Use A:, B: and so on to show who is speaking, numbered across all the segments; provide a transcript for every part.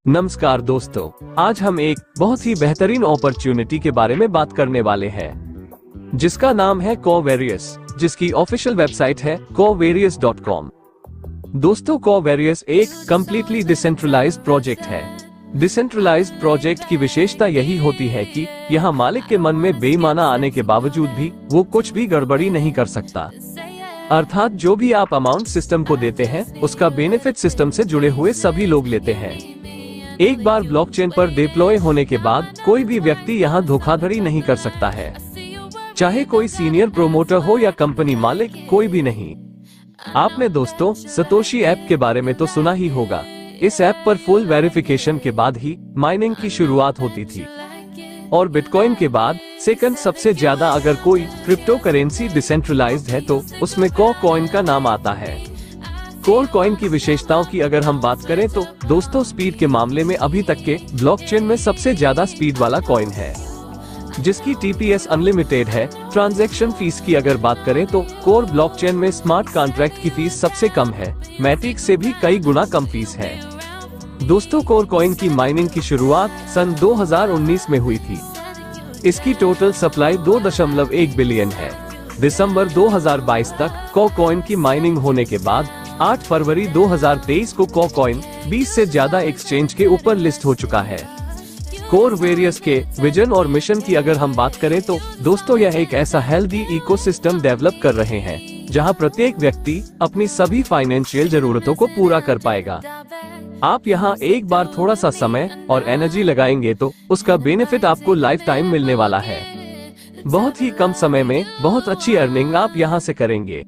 A: नमस्कार दोस्तों, आज हम एक बहुत ही बेहतरीन अपॉर्चुनिटी के बारे में बात करने वाले हैं, जिसका नाम है कोवेरियस, जिसकी ऑफिशियल वेबसाइट है covarious.com। दोस्तों, कोवेरियस एक कंप्लीटली डिसेंट्रलाइज्ड प्रोजेक्ट है। डिसेंट्रलाइज्ड प्रोजेक्ट की विशेषता यही होती है कि यहाँ मालिक के मन में बेईमाना आने के बावजूद भी वो कुछ भी गड़बड़ी नहीं कर सकता। अर्थात जो भी आप अमाउंट सिस्टम को देते हैं, उसका बेनिफिट सिस्टम से जुड़े हुए सभी लोग लेते हैं। एक बार ब्लॉकचेन पर डिप्लॉय होने के बाद कोई भी व्यक्ति यहाँ धोखाधड़ी नहीं कर सकता है, चाहे कोई सीनियर प्रोमोटर हो या कंपनी मालिक, कोई भी नहीं। आपने दोस्तों सतोशी ऐप के बारे में तो सुना ही होगा। इस ऐप पर फुल वेरिफिकेशन के बाद ही माइनिंग की शुरुआत होती थी और बिटकॉइन के बाद सेकंड सबसे ज्यादा अगर कोई क्रिप्टो करेंसी डिसेंट्रलाइज्ड है तो उसमें कॉइन का नाम आता है। कॉइन की विशेषताओं की अगर हम बात करें तो दोस्तों, स्पीड के मामले में अभी तक के ब्लॉकचेन में सबसे ज्यादा स्पीड वाला कॉइन है, जिसकी TPS अनलिमिटेड है। ट्रांजैक्शन फीस की अगर बात करें तो कोर ब्लॉकचेन में स्मार्ट कॉन्ट्रैक्ट की फीस सबसे कम है, मैटिक से भी कई गुना कम फीस है। दोस्तों, कॉइन की माइनिंग की शुरुआत सन 2019 में हुई थी। इसकी टोटल सप्लाई 2.1 बिलियन है। दिसंबर 2022 तक कॉइन की माइनिंग होने के बाद 8 फरवरी 2023 को कॉइन 20 से ज्यादा एक्सचेंज के ऊपर लिस्ट हो चुका है। कोवेरियस के विजन और मिशन की अगर हम बात करें तो दोस्तों, यह एक ऐसा हेल्दी इकोसिस्टम डेवलप कर रहे हैं जहां प्रत्येक व्यक्ति अपनी सभी फाइनेंशियल जरूरतों को पूरा कर पाएगा। आप यहां एक बार थोड़ा सा समय और एनर्जी लगाएंगे तो उसका बेनिफिट आपको लाइफ टाइम मिलने वाला है। बहुत ही कम समय में बहुत अच्छी अर्निंग आप यहां से करेंगे,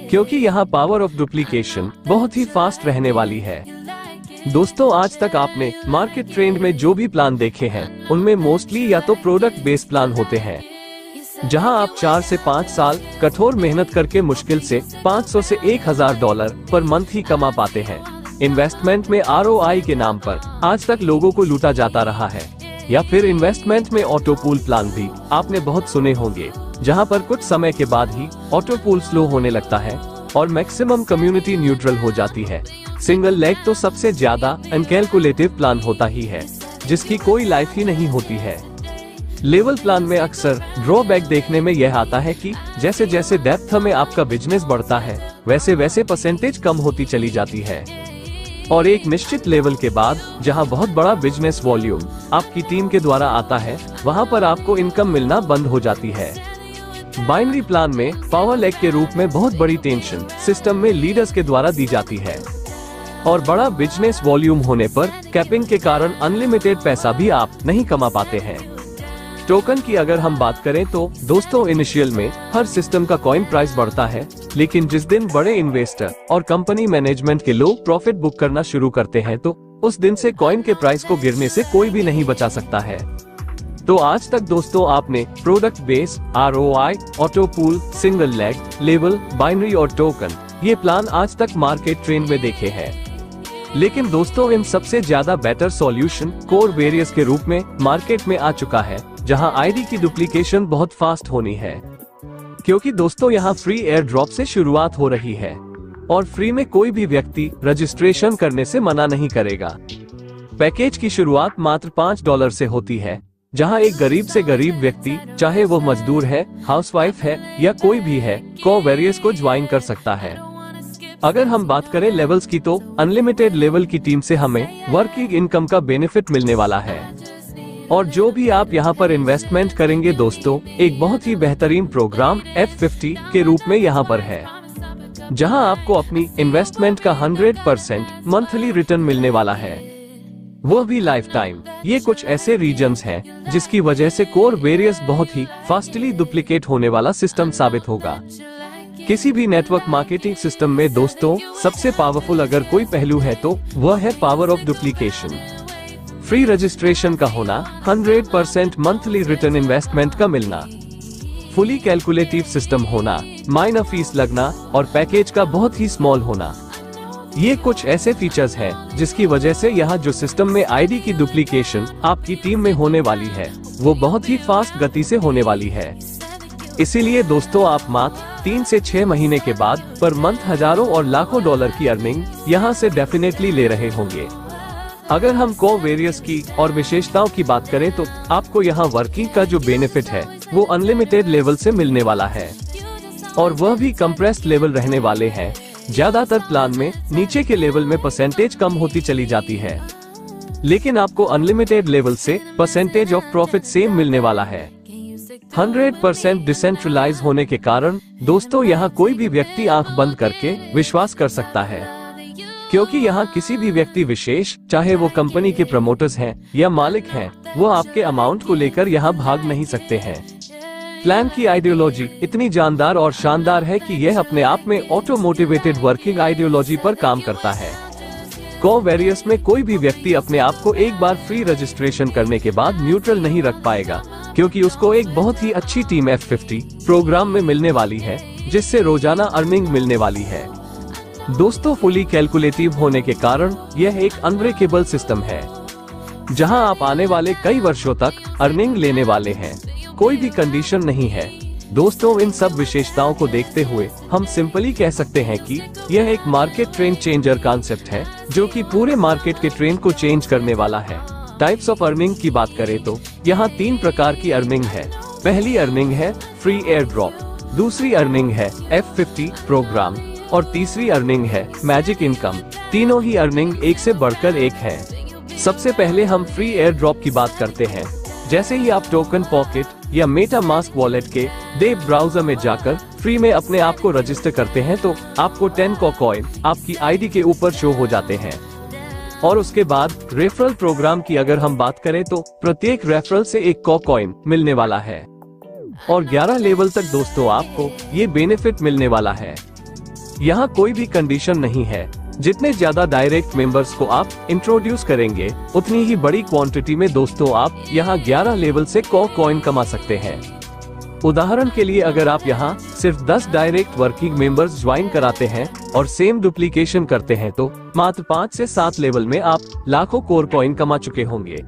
A: क्योंकि यहाँ पावर ऑफ डुप्लीकेशन बहुत ही फास्ट रहने वाली है। दोस्तों, आज तक आपने मार्केट ट्रेंड में जो भी प्लान देखे हैं, उनमें मोस्टली या तो प्रोडक्ट बेस्ड प्लान होते हैं, जहां आप 4 से 5 साल कठोर मेहनत करके मुश्किल से $500 से $1000 पर मंथ ही कमा पाते हैं। इन्वेस्टमेंट में ROI के नाम पर आज तक लोगों को लूटा जाता रहा है। या फिर इन्वेस्टमेंट में ऑटो पूल प्लान भी आपने बहुत सुने होंगे, जहां पर कुछ समय के बाद ही ऑटो पूल स्लो होने लगता है और मैक्सिमम कम्युनिटी न्यूट्रल हो जाती है। सिंगल लेग तो सबसे ज्यादा अनकैलकुलेटिव प्लान होता ही है, जिसकी कोई लाइफ ही नहीं होती है। लेवल प्लान में अक्सर ड्रॉबैक देखने में यह आता है कि जैसे जैसे डेप्थ में आपका बिजनेस बढ़ता है, वैसे वैसे परसेंटेज कम होती चली जाती है और एक निश्चित लेवल के बाद जहां बहुत बड़ा बिजनेस वॉल्यूम आपकी टीम के द्वारा आता है, वहां पर आपको इनकम मिलना बंद हो जाती है। बाइनरी प्लान में पावर लेग के रूप में बहुत बड़ी टेंशन सिस्टम में लीडर्स के द्वारा दी जाती है और बड़ा बिजनेस वॉल्यूम होने पर कैपिंग के कारण अनलिमिटेड पैसा भी आप नहीं कमा पाते हैं। टोकन की अगर हम बात करें तो दोस्तों, इनिशियल में हर सिस्टम का कॉइन प्राइस बढ़ता है, लेकिन जिस दिन बड़े इन्वेस्टर और कंपनी मैनेजमेंट के लोग प्रॉफिट बुक करना शुरू करते हैं तो उस दिन से कॉइन के प्राइस को गिरने से कोई भी नहीं बचा सकता है। तो आज तक दोस्तों, आपने product base, ROI, auto pool, single leg, level, binary और टोकन, ये प्लान आज तक मार्केट ट्रेंड में देखे हैं। लेकिन दोस्तों, इन सबसे ज्यादा बेटर सॉल्यूशन कोवेरियस के रूप में मार्केट में आ चुका है, जहां ID की डुप्लीकेशन बहुत फास्ट होनी है, क्योंकि दोस्तों यहाँ फ्री एयर ड्रॉप से शुरुआत हो रही है और फ्री में कोई भी व्यक्ति रजिस्ट्रेशन करने से मना नहीं करेगा। पैकेज की शुरुआत मात्र $5 से होती है, जहां एक गरीब से गरीब व्यक्ति, चाहे वो मजदूर है, हाउसवाइफ है या कोई भी है, कोवेरियस को ज्वाइन कर सकता है। अगर हम बात करें लेवल्स की तो अनलिमिटेड लेवल की टीम से हमें वर्किंग इनकम का बेनिफिट मिलने वाला है और जो भी आप यहां पर इन्वेस्टमेंट करेंगे दोस्तों, एक बहुत ही बेहतरीन प्रोग्राम F50 के रूप में यहां पर है, जहां आपको अपनी इन्वेस्टमेंट का 100% मंथली रिटर्न मिलने वाला है, वो भी लाइफ टाइम। ये कुछ ऐसे रीजन्स हैं जिसकी वजह से कोवेरियस बहुत ही फास्टली डुप्लीकेट होने वाला सिस्टम साबित होगा। किसी भी नेटवर्क मार्केटिंग सिस्टम में दोस्तों, सबसे पावरफुल अगर कोई पहलू है तो वह है power of duplication. Free registration का होना, 100% मंथली रिटर्न इन्वेस्टमेंट का मिलना, फुली कैलकुलेटिव सिस्टम होना, माइनर फीस लगना और पैकेज का बहुत ही स्मॉल होना, ये कुछ ऐसे फीचर्स हैं जिसकी वजह से यहाँ जो सिस्टम में ID की डुप्लीकेशन आपकी टीम में होने वाली है, वो बहुत ही फास्ट गति से होने वाली है। इसीलिए दोस्तों, आप मात्र 3 से 6 महीने के बाद पर मंथ हजारों और लाखों डॉलर की अर्निंग यहाँ से डेफिनेटली ले रहे होंगे। अगर हम कोवेरियस की और विशेषताओं की बात करें तो आपको यहाँ वर्किंग का जो बेनिफिट है वो अनलिमिटेड लेवल से मिलने वाला है, और वह भी कंप्रेस्ड लेवल रहने वाले हैं। ज्यादातर प्लान में नीचे के लेवल में परसेंटेज कम होती चली जाती है, लेकिन आपको अनलिमिटेड लेवल से परसेंटेज ऑफ प्रॉफिट सेम मिलने वाला है। 100% डिसेंट्रलाइज होने के कारण दोस्तों यहाँ कोई भी व्यक्ति आंख बंद करके विश्वास कर सकता है, क्योंकि यहाँ किसी भी व्यक्ति विशेष, चाहे वो कंपनी के प्रमोटर्स हैं या मालिक हैं, वो आपके अमाउंट को लेकर यहाँ भाग नहीं सकते हैं। प्लान की आइडियोलॉजी इतनी जानदार और शानदार है कि यह अपने आप में ऑटो मोटिवेटेड वर्किंग आइडियोलॉजी पर काम करता है। कोवेरियस में कोई भी व्यक्ति अपने आप को एक बार फ्री रजिस्ट्रेशन करने के बाद न्यूट्रल नहीं रख पाएगा, क्योंकि उसको एक बहुत ही अच्छी टीम F50 प्रोग्राम में मिलने वाली है, जिससे रोजाना अर्निंग मिलने वाली है। दोस्तों, फुली कैलकुलेटिव होने के कारण यह एक अनब्रेकेबल सिस्टम है, जहां आप आने वाले कई वर्षों तक अर्निंग लेने वाले हैं। कोई भी कंडीशन नहीं है। दोस्तों, इन सब विशेषताओं को देखते हुए हम सिंपली कह सकते हैं कि यह एक मार्केट ट्रेंड चेंजर कॉन्सेप्ट है, जो कि पूरे मार्केट के ट्रेंड को चेंज करने वाला है। टाइप्स ऑफ अर्निंग की बात करें तो यहाँ 3 प्रकार की अर्निंग है। पहली अर्निंग है फ्री एयर ड्रॉप, दूसरी अर्निंग है F50 प्रोग्राम, और तीसरी अर्निंग है मैजिक इनकम। तीनों ही अर्निंग एक से बढ़कर एक है। सबसे पहले हम फ्री एयर ड्रॉप की बात करते हैं। जैसे ही आप टोकन पॉकेट या मेटा मास्क वॉलेट के वेब ब्राउजर में जाकर फ्री में अपने आप को रजिस्टर करते हैं, तो आपको 10 कॉइन आपकी आईडी के ऊपर शो हो जाते हैं। और उसके बाद रेफरल प्रोग्राम की अगर हम बात करें तो प्रत्येक रेफरल से 1 कॉइन मिलने वाला है, और 11 लेवल तक दोस्तों आपको ये बेनिफिट मिलने वाला है। यहाँ कोई भी कंडीशन नहीं है। जितने ज्यादा डायरेक्ट मेंबर्स को आप इंट्रोड्यूस करेंगे, उतनी ही बड़ी क्वांटिटी में दोस्तों आप यहाँ 11 लेवल से कॉइन कमा सकते हैं। उदाहरण के लिए अगर आप यहाँ सिर्फ 10 डायरेक्ट वर्किंग मेंबर्स ज्वाइन कराते हैं और सेम डुप्लीकेशन करते हैं, तो मात्र 5 से 7 लेवल में आप लाखों कॉइन कमा चुके होंगे।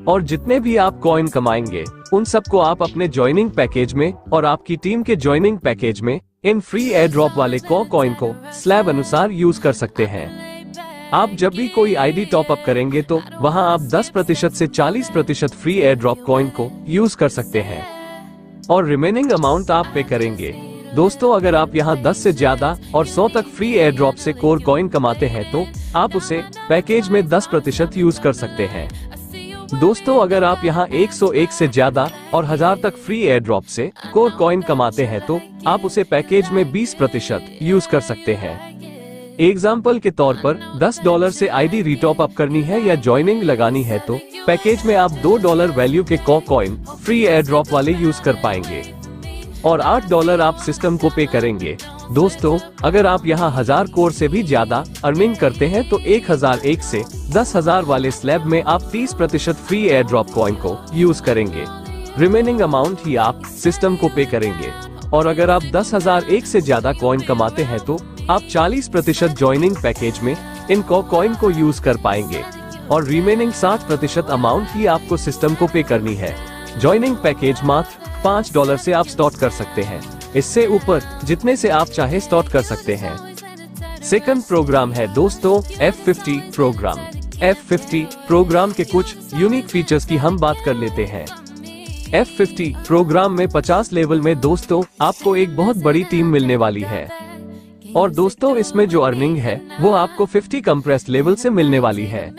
A: और जितने भी आप कॉइन कमाएंगे, उन सबको आप अपने ज्वाइनिंग पैकेज में और आपकी टीम के ज्वाइनिंग पैकेज में इन फ्री एयर ड्रॉप वाले कॉइन को स्लैब अनुसार यूज कर सकते हैं। आप जब भी कोई आईडी टॉप अप करेंगे, तो वहां आप 10% से 40% फ्री एयर ड्रॉप कॉइन को यूज कर सकते हैं, और रिमेनिंग अमाउंट आप पे करेंगे। दोस्तों, अगर आप यहां 10 से ज्यादा और 100 तक फ्री एयर ड्रॉप से कॉइन कमाते हैं, तो आप उसे पैकेज में 10% यूज कर सकते हैं। दोस्तों, अगर आप यहाँ 101 से ज्यादा और 1000 तक फ्री एयर ड्रॉप से कॉइन कमाते हैं, तो आप उसे पैकेज में 20% यूज कर सकते हैं। एग्जाम्पल के तौर पर $10 से आईडी रीटॉप अप करनी है या ज्वाइनिंग लगानी है, तो पैकेज में आप $2 वैल्यू के कॉइन फ्री एयर ड्रॉप वाले यूज कर पाएंगे, और $8 आप सिस्टम को पे करेंगे। दोस्तों, अगर आप यहाँ 1000 कोर से भी ज्यादा अर्निंग करते हैं, तो 1001 से 10,000 वाले स्लैब में आप 30% फ्री एयर ड्रॉप कॉइन को यूज करेंगे। रिमेनिंग अमाउंट ही आप सिस्टम को पे करेंगे। और अगर आप 10,001 से ज्यादा कॉइन कमाते हैं, तो आप 40% ज्वाइनिंग पैकेज में इन कॉइन को यूज कर पाएंगे, और रिमेनिंग 60% अमाउंट ही आपको सिस्टम को पे करनी है। ज्वाइनिंग पैकेज मात्र $5 से आप स्टार्ट कर सकते हैं। इससे ऊपर जितने से आप चाहे स्टार्ट कर सकते हैं। सेकंड प्रोग्राम है दोस्तों F50 प्रोग्राम। F50 प्रोग्राम के कुछ यूनिक फीचर्स की हम बात कर लेते हैं। F50 प्रोग्राम में 50 लेवल में दोस्तों आपको एक बहुत बड़ी टीम मिलने वाली है, और दोस्तों इसमें जो अर्निंग है वो आपको 50 कंप्रेस्ड लेवल से मिलने वाली है।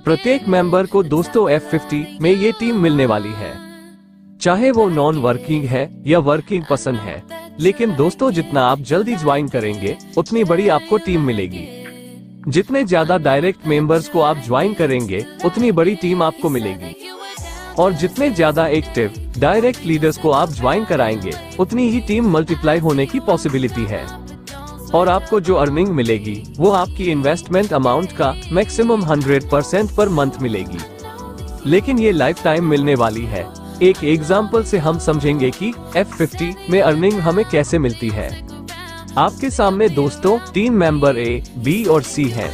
A: प्रत्येक मेंबर को दोस्तों F50 में ये टीम मिलने वाली है, चाहे वो नॉन वर्किंग है या वर्किंग पर्सन है। लेकिन दोस्तों, जितना आप जल्दी ज्वाइन करेंगे, उतनी बड़ी आपको टीम मिलेगी। जितने ज्यादा डायरेक्ट मेंबर्स को आप ज्वाइन करेंगे, उतनी बड़ी टीम आपको मिलेगी, और जितने ज्यादा एक्टिव डायरेक्ट लीडर्स को आप ज्वाइन कराएंगे, उतनी ही टीम मल्टीप्लाई होने की पॉसिबिलिटी है। और आपको जो अर्निंग मिलेगी वो आपकी इन्वेस्टमेंट अमाउंट का मैक्सिमम 100% पर मंथ मिलेगी, लेकिन ये लाइफ टाइम मिलने वाली है। एक एग्जाम्पल से हम समझेंगे कि F50 में अर्निंग हमें कैसे मिलती है। आपके सामने दोस्तों 3 मेंबर A, B और C हैं।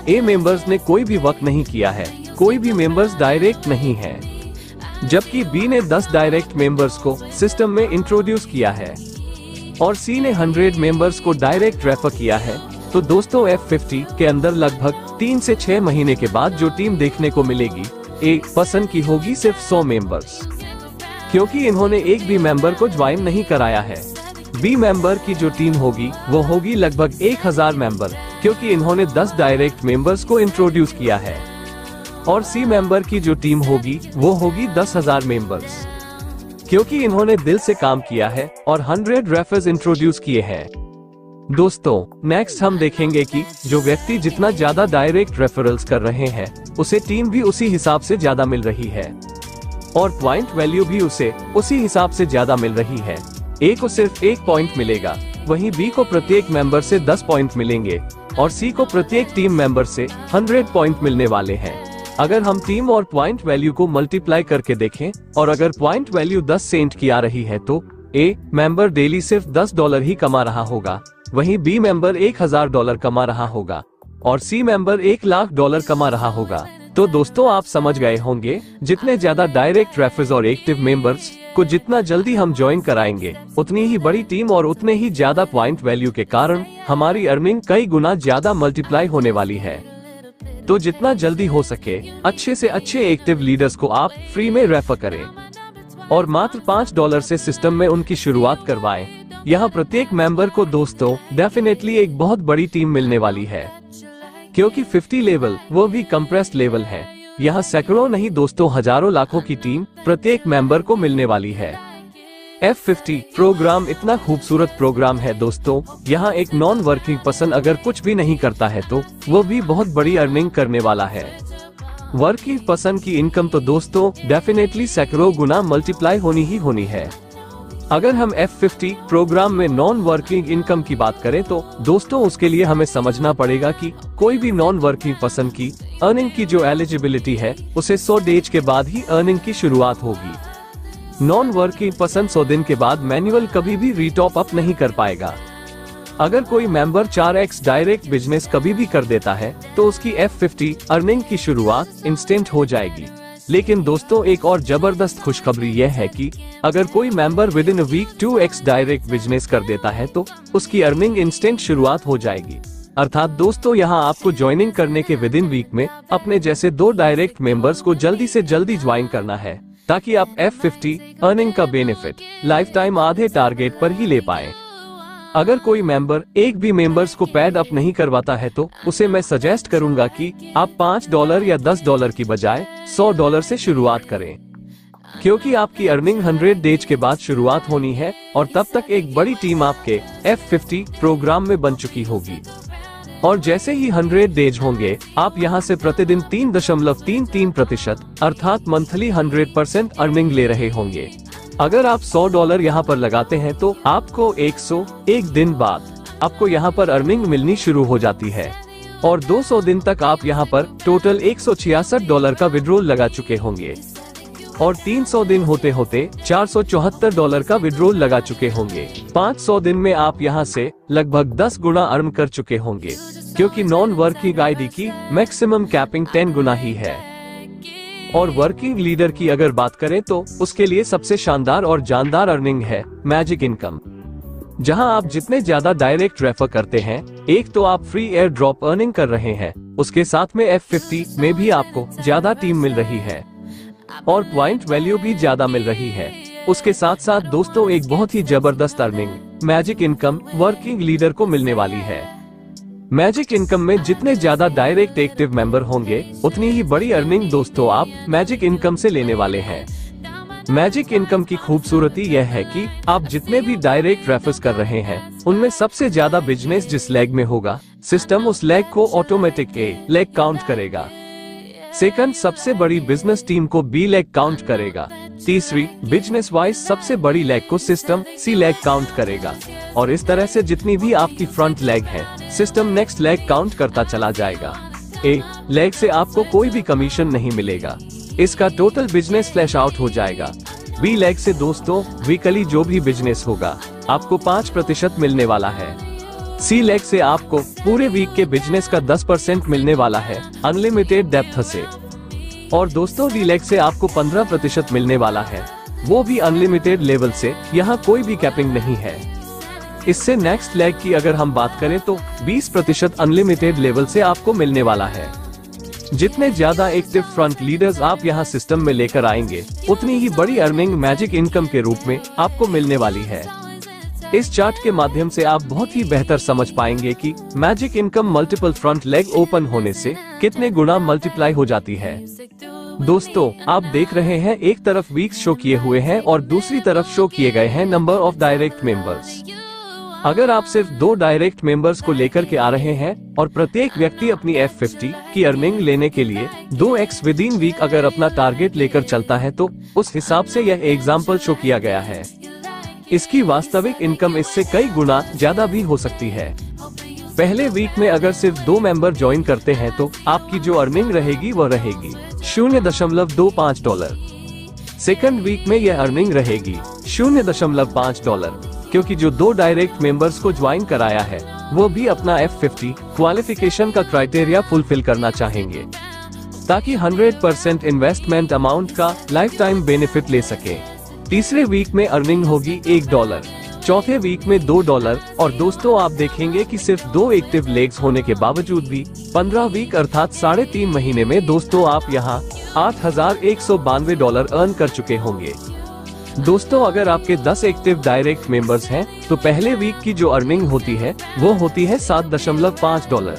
A: A मेंबर्स ने कोई भी वर्क नहीं किया है, कोई भी मेंबर्स डायरेक्ट नहीं है, जबकि B ने 10 डायरेक्ट मेंबर्स को सिस्टम में इंट्रोड्यूस किया है, और C ने 100 मेंबर्स को डायरेक्ट रेफर किया है। तो दोस्तों F50 के अंदर लगभग 3 से 6 महीने के बाद जो टीम देखने को मिलेगी, ए पसंद की होगी सिर्फ 100 मेंबर्स, क्योंकि इन्होंने एक भी मेंबर को ज्वाइन नहीं कराया है। बी मेंबर की जो टीम होगी वो होगी लगभग 1000 मेंबर, क्योंकि इन्होंने 10 डायरेक्ट मेंबर्स को इंट्रोड्यूस किया है। और सी मेंबर की जो टीम होगी वो होगी 10,000 मेंबर्स, क्योंकि इन्होंने दिल से काम किया है और 100 रेफर्स इंट्रोड्यूस किए हैं। दोस्तों, नेक्स्ट हम देखेंगे कि जो व्यक्ति जितना ज्यादा डायरेक्ट रेफरल्स कर रहे हैं, उसे टीम भी उसी हिसाब से ज्यादा मिल रही है और पॉइंट वैल्यू भी उसे उसी हिसाब से ज्यादा मिल रही है। ए को सिर्फ 1 पॉइंट मिलेगा, वहीं बी को प्रत्येक मेंबर से 10 पॉइंट मिलेंगे और सी को प्रत्येक टीम मेंबर से 100 पॉइंट मिलने वाले हैं। अगर हम टीम और पॉइंट वैल्यू को मल्टीप्लाई करके देखें और अगर पॉइंट वैल्यू 10 सेंट की आ रही है तो ए मेंबर डेली सिर्फ $10 ही कमा रहा होगा, वहीं बी मेंबर $1000 कमा रहा होगा और सी मेंबर $1,00,000 कमा रहा होगा। तो दोस्तों, आप समझ गए होंगे, जितने ज्यादा डायरेक्ट रेफर्स और एक्टिव मेंबर्स को जितना जल्दी हम ज्वाइन कराएंगे, उतनी ही बड़ी टीम और उतने ही ज्यादा पॉइंट वैल्यू के कारण हमारी अर्निंग कई गुना ज्यादा मल्टीप्लाई होने वाली है। तो जितना जल्दी हो सके अच्छे से अच्छे एक्टिव लीडर्स को आप फ्री में रेफर करें और मात्र $5 से सिस्टम में उनकी शुरुआत करवाएं। यहाँ प्रत्येक मेंबर को दोस्तों डेफिनेटली एक बहुत बड़ी टीम मिलने वाली है, क्योंकि 50 लेवल वो भी कंप्रेस्ड लेवल है। यहाँ सैकड़ों नहीं दोस्तों, हजारों लाखों की टीम प्रत्येक मेंबर को मिलने वाली है। F50 प्रोग्राम इतना खूबसूरत प्रोग्राम है दोस्तों, यहाँ एक नॉन वर्किंग पर्सन अगर कुछ भी नहीं करता है तो वो भी बहुत बड़ी अर्निंग करने वाला है। वर्किंग पर्सन की इनकम तो दोस्तों डेफिनेटली सैकड़ों गुना मल्टीप्लाई होनी ही होनी है। अगर हम F50 प्रोग्राम में नॉन वर्किंग इनकम की बात करें तो दोस्तों उसके लिए हमें समझना पड़ेगा कि कोई भी नॉन वर्किंग पर्सन की अर्निंग की जो एलिजिबिलिटी है उसे 100 डेज के बाद ही अर्निंग की शुरुआत होगी। नॉन वर्किंग पर्सन 100 दिन के बाद मैन्युअल कभी भी रीटॉप अप नहीं कर पाएगा। अगर कोई मेंबर 4x डायरेक्ट बिजनेस कभी भी कर देता है तो उसकी F50 अर्निंग की शुरुआत इंस्टेंट हो जाएगी। लेकिन दोस्तों, एक और जबरदस्त खुशखबरी यह है कि अगर कोई member within a week 2x direct business कर देता है तो उसकी अर्निंग इंस्टेंट शुरुआत हो जाएगी। अर्थात दोस्तों, यहाँ आपको ज्वाइनिंग करने के विद इन वीक में अपने जैसे 2 डायरेक्ट मेंबर्स को जल्दी से जल्दी ज्वाइन करना है, ताकि आप F50 अर्निंग का बेनिफिट लाइफ टाइम आधे टारगेट पर ही ले पाए। अगर कोई मेंबर एक भी मेंबर्स को पैड अप नहीं करवाता है तो उसे मैं सजेस्ट करूंगा कि आप $5 या $10 की बजाय $100 से शुरुआत करें, क्योंकि आपकी अर्निंग 100 डेज के बाद शुरुआत होनी है और तब तक एक बड़ी टीम आपके F50 प्रोग्राम में बन चुकी होगी। और जैसे ही 100 डेज होंगे, आप यहां से प्रतिदिन 3.33% अर्थात मंथली 100% अर्निंग ले रहे होंगे। अगर आप $100 यहाँ पर लगाते हैं तो आपको 101 दिन बाद आपको यहाँ पर अर्निंग मिलनी शुरू हो जाती है और 200 दिन तक आप यहाँ पर टोटल $166 का विड्रॉल लगा चुके होंगे और 300 दिन होते होते $474 का विड्रॉल लगा चुके होंगे। 500 दिन में आप यहाँ से लगभग 10 गुना अर्न कर चुके होंगे, क्योंकि नॉन वर्किंग आईडी की मैक्सिमम कैपिंग 10 गुना ही है। और वर्किंग लीडर की अगर बात करें तो उसके लिए सबसे शानदार और जानदार अर्निंग है मैजिक इनकम, जहां आप जितने ज्यादा डायरेक्ट रेफर करते हैं, एक तो आप फ्री एयर ड्रॉप अर्निंग कर रहे हैं, उसके साथ में F50 में भी आपको ज्यादा टीम मिल रही है और पॉइंट वैल्यू भी ज्यादा मिल रही है। उसके साथ साथ दोस्तों एक बहुत ही जबरदस्त earning magic income working leader को मिलने वाली है। मैजिक इनकम में जितने ज्यादा डायरेक्ट एक्टिव मेंबर होंगे, उतनी ही बड़ी अर्निंग दोस्तों आप मैजिक इनकम से लेने वाले हैं। मैजिक इनकम की खूबसूरती यह है कि आप जितने भी डायरेक्ट रेफर्स कर रहे हैं, उनमें सबसे ज्यादा बिजनेस जिस लेग में होगा, सिस्टम उस लेग को ऑटोमेटिक ए लेग काउंट करेगा। सेकंड, सबसे बड़ी बिजनेस टीम को बी लेग काउंट करेगा। तीसरी, बिजनेस वाइज सबसे बड़ी लेग को सिस्टम सी लेग काउंट करेगा और इस तरह से जितनी भी आपकी फ्रंट लेग है, सिस्टम नेक्स्ट लेग काउंट करता चला जाएगा। ए लेग से आपको कोई भी कमीशन नहीं मिलेगा, इसका टोटल बिजनेस फ्लैश आउट हो जाएगा। बी लेग से दोस्तों वीकली जो भी बिजनेस होगा आपको 5% मिलने वाला है। सी लेग से आपको पूरे वीक के बिजनेस का 10% मिलने वाला है अनलिमिटेड डेप्थ से। और दोस्तों डी लेग से आपको 15% मिलने वाला है, वो भी अनलिमिटेड लेवल से, यहाँ कोई भी कैपिंग नहीं है। इससे नेक्स्ट लेग की अगर हम बात करें तो 20% अनलिमिटेड लेवल से आपको मिलने वाला है। जितने ज्यादा एक्टिव फ्रंट लीडर्स आप यहाँ सिस्टम में लेकर आएंगे, उतनी ही बड़ी अर्निंग मैजिक इनकम के रूप में आपको मिलने वाली है। इस चार्ट के माध्यम से आप बहुत ही बेहतर समझ पाएंगे कि magic income multiple front leg open होने से कितने गुना मल्टीप्लाई हो जाती है। दोस्तों, आप देख रहे हैं एक तरफ वीक्स शो किए हुए हैं और दूसरी तरफ शो किए गए हैं नंबर ऑफ डायरेक्ट मेंबर्स। अगर आप सिर्फ 2 डायरेक्ट मेंबर्स को लेकर के आ रहे हैं और प्रत्येक व्यक्ति अपनी F50 की अर्निंग लेने के लिए 2x विद इन वीक अगर अपना टारगेट लेकर चलता है, तो उस हिसाब से यह एग्जाम्पल शो किया गया है। इसकी वास्तविक इनकम इससे कई गुना ज्यादा भी हो सकती है। पहले वीक में अगर सिर्फ 2 मेंबर ज्वाइन करते हैं तो आपकी जो अर्निंग रहेगी वह रहेगी $0.25। सेकंड वीक में यह अर्निंग रहेगी $0.5, क्योंकि जो 2 डायरेक्ट मेंबर्स को ज्वाइन कराया है वो भी अपना F50 क्वालिफिकेशन का क्राइटेरिया फुलफिल करना चाहेंगे, ताकि 100% इन्वेस्टमेंट अमाउंट का लाइफ टाइम बेनिफिट ले सके। तीसरे वीक में अर्निंग होगी $1, चौथे वीक में $2 और दोस्तों आप देखेंगे कि सिर्फ 2 एक्टिव लेग्स होने के बावजूद भी 15 वीक अर्थात 3.5 महीने में दोस्तों आप यहाँ $8,192 अर्न कर चुके होंगे। दोस्तों, अगर आपके 10 एक्टिव डायरेक्ट मेंबर्स हैं, तो पहले वीक की जो अर्निंग होती है वो होती है $7.5।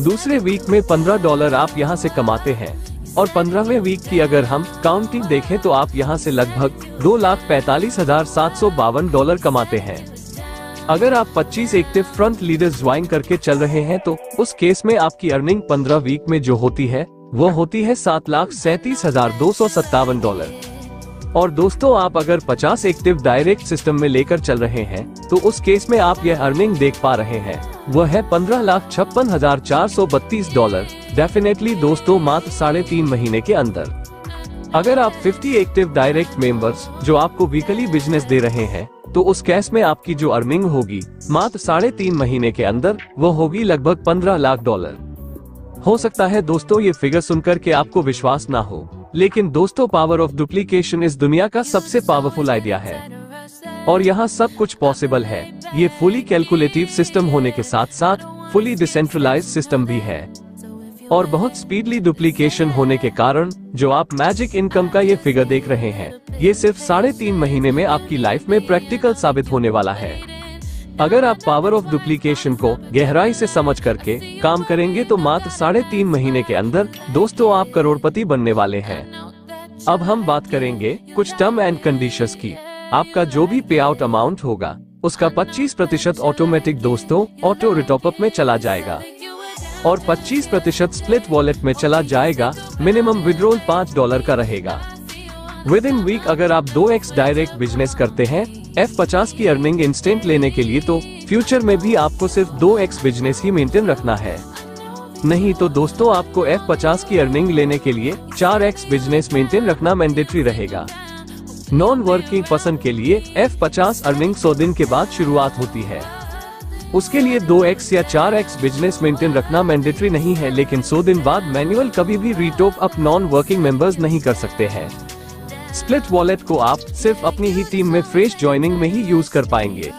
A: दूसरे वीक में $15 आप यहाँ से कमाते हैं और 15वें वीक की अगर हम काउंटिंग देखें तो आप यहाँ से लगभग $2,45,752 कमाते हैं। अगर आप 25 एक्टिव फ्रंट लीडर्स ज्वाइन करके चल रहे हैं तो उस केस में आपकी अर्निंग 15 वीक में जो होती है वो होती है $7,37,257। और दोस्तों, आप अगर 50 एक्टिव डायरेक्ट सिस्टम में लेकर चल रहे हैं तो उस केस में आप यह अर्निंग देख पा रहे हैं वह है $15,56,432। डेफिनेटली दोस्तों, मात्र 3.5 महीने के अंदर। अगर आप 50 एक्टिव डायरेक्ट मेंबर्स जो आपको वीकली बिजनेस दे रहे हैं, तो उस केस में आपकी जो अर्निंग होगी मात्र 3.5 महीने के अंदर वो होगी लगभग $15 लाख। हो सकता है दोस्तों ये फिगर सुनकर के आपको विश्वास ना हो, लेकिन दोस्तों पावर ऑफ डुप्लीकेशन इस दुनिया का सबसे पावरफुल आइडिया है और यहाँ सब कुछ पॉसिबल है। ये फुली कैलकुलेटिव सिस्टम होने के साथ साथ फुली डिसेंट्रलाइज्ड सिस्टम भी है और बहुत स्पीडली डुप्लीकेशन होने के कारण जो आप मैजिक इनकम का ये फिगर देख रहे हैं, ये सिर्फ 3.5 महीने में आपकी लाइफ में प्रैक्टिकल साबित होने वाला है। अगर आप पावर ऑफ डुप्लीकेशन को गहराई से समझ करके काम करेंगे तो मात्र 3.5 महीने के अंदर दोस्तों आप करोड़पति बनने वाले हैं। अब हम बात करेंगे कुछ टर्म एंड कंडीशंस की। आपका जो भी पे आउट अमाउंट होगा उसका 25% ऑटोमेटिक दोस्तों ऑटो रिटॉप अप में चला जाएगा और 25% स्प्लिट वॉलेट में चला जाएगा। मिनिमम विड्रॉल $5 का रहेगा। विद इन वीक अगर आप 2x डायरेक्ट बिजनेस करते हैं F50 की अर्निंग इंस्टेंट लेने के लिए, तो फ्यूचर में भी आपको सिर्फ 2x बिजनेस ही मेंटेन रखना है। नहीं तो दोस्तों आपको F50 की अर्निंग लेने के लिए 4x बिजनेस मेंटेन रखना मैंडेटरी रहेगा। नॉन वर्किंग पर्सन के लिए F50 अर्निंग 100 दिन के बाद शुरुआत होती है। उसके लिए 2x या 4x बिजनेस मेंटेन रखना मैंडेटरी नहीं है, लेकिन 100 दिन बाद मैनुअल कभी भी रीटॉप अप नॉन वर्किंग मेंबर्स नहीं कर सकते हैं। स्प्लिट वॉलेट को आप सिर्फ अपनी ही टीम में फ्रेश ज्वाइनिंग में ही यूज कर पाएंगे।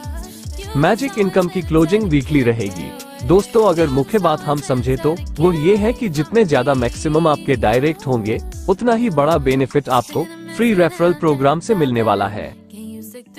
A: मैजिक इनकम की क्लोजिंग वीकली रहेगी। दोस्तों, अगर मुख्य बात हम समझे तो वो ये है कि जितने ज्यादा मैक्सिमम आपके डायरेक्ट होंगे, उतना ही बड़ा बेनिफिट आपको फ्री रेफरल प्रोग्राम से मिलने वाला है।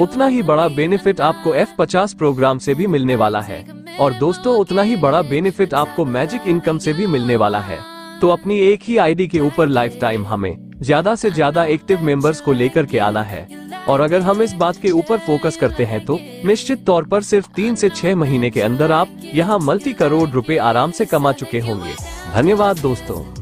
A: उतना ही बड़ा बेनिफिट आपको F50 प्रोग्राम से भी मिलने वाला है और दोस्तों उतना ही बड़ा बेनिफिट आपको मैजिक इनकम से भी मिलने वाला है। तो अपनी एक ही आईडी के ऊपर लाइफ टाइम हमें ज्यादा से ज्यादा एक्टिव मेंबर्स को लेकर के आना है और अगर हम इस बात के ऊपर फोकस करते हैं तो निश्चित तौर पर सिर्फ 3 से 6 महीने के अंदर आप यहाँ मल्टी करोड़ रुपए आराम से कमा चुके होंगे। धन्यवाद दोस्तों।